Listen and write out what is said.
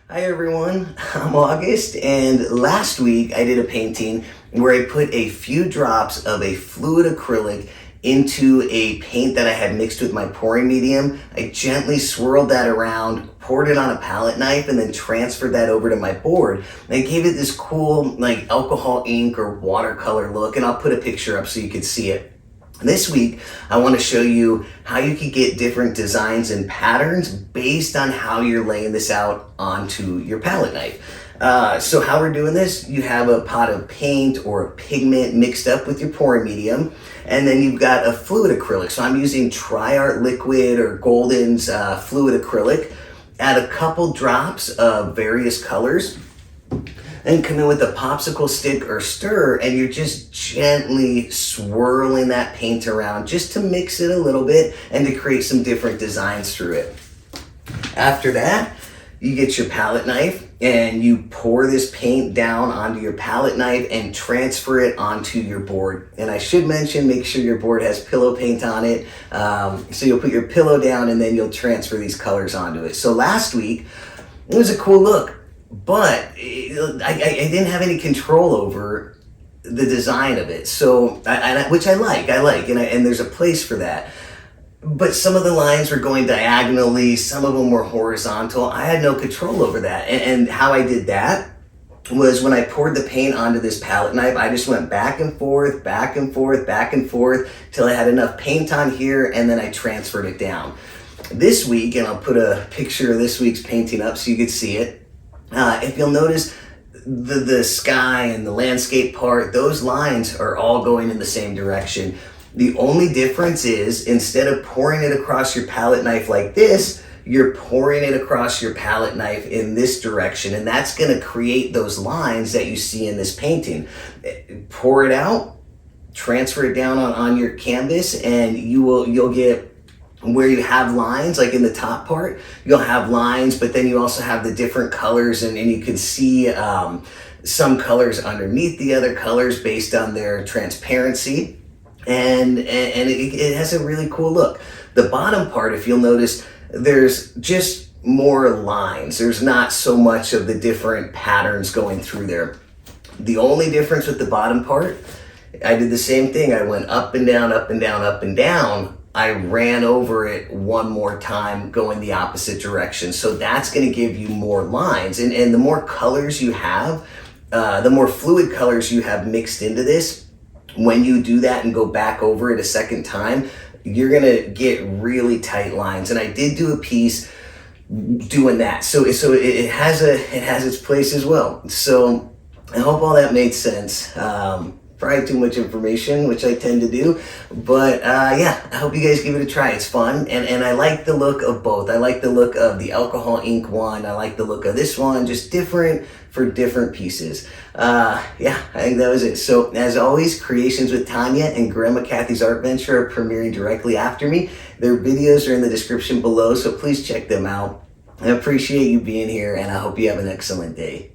Hi everyone, I'm August, and last week I did a painting where I put a few drops of a fluid acrylic into a paint that I had mixed with my pouring medium. I gently swirled that around, poured it on a palette knife, and then transferred that over to my board. And I gave it this cool like alcohol ink or watercolor look, and I'll put a picture up so you can see it. This week, I want to show you how you can get different designs and patterns based on how you're laying this out onto your palette knife. So how we're doing this, you have a pot of paint or a pigment mixed up with your pouring medium, and then you've got a fluid acrylic. So I'm using TriArt Liquid or Golden's fluid acrylic. Add a couple drops of various colors. Then come in with a popsicle stick or stir, and you're just gently swirling that paint around just to mix it a little bit and to create some different designs through it. After that, you get your palette knife and you pour this paint down onto your palette knife and transfer it onto your board. And I should mention, make sure your board has pillow paint on it. So you'll put your pillow down and then you'll transfer these colors onto it. So last week, it was a cool look. But I didn't have any control over the design of it, so which I like, and there's a place for that. But some of the lines were going diagonally, some of them were horizontal. I had no control over that, and how I did that was when I poured the paint onto this palette knife, I just went back and forth, back and forth, back and forth, till I had enough paint on here, and then I transferred it down. This week, and I'll put a picture of this week's painting up so you can see it. If you'll notice, the sky and the landscape part, those lines are all going in the same direction. The only difference is, instead of pouring it across your palette knife like this, you're pouring it across your palette knife in this direction, and that's going to create those lines that you see in this painting. Pour it out, transfer it down on your canvas, and you'll get where you have lines, like in the top part, you'll have lines, but then you also have the different colors, and you can see some colors underneath the other colors based on their transparency, and it has a really cool look. The bottom part, if you'll notice, there's just more lines. There's not so much of the different patterns going through there. The only difference with the bottom part, I did the same thing. I went up and down, up and down, up and down. I ran over it one more time going the opposite direction. So that's going to give you more lines. And the more colors you have, the more fluid colors you have mixed into this, when you do that and go back over it a second time, you're going to get really tight lines. And I did do a piece doing that. So it has its place as well. So I hope all that made sense. Probably too much information, which I tend to do, but yeah, I hope you guys give it a try. It's fun, and I like the look of both. I like the look of the alcohol ink one. I like the look of this one, just different for different pieces. Yeah, I think that was it. So as always, Creations with Tanya and Grandma Kathy's Art Venture are premiering directly after me. Their videos are in the description below, so please check them out. I appreciate you being here, and I hope you have an excellent day.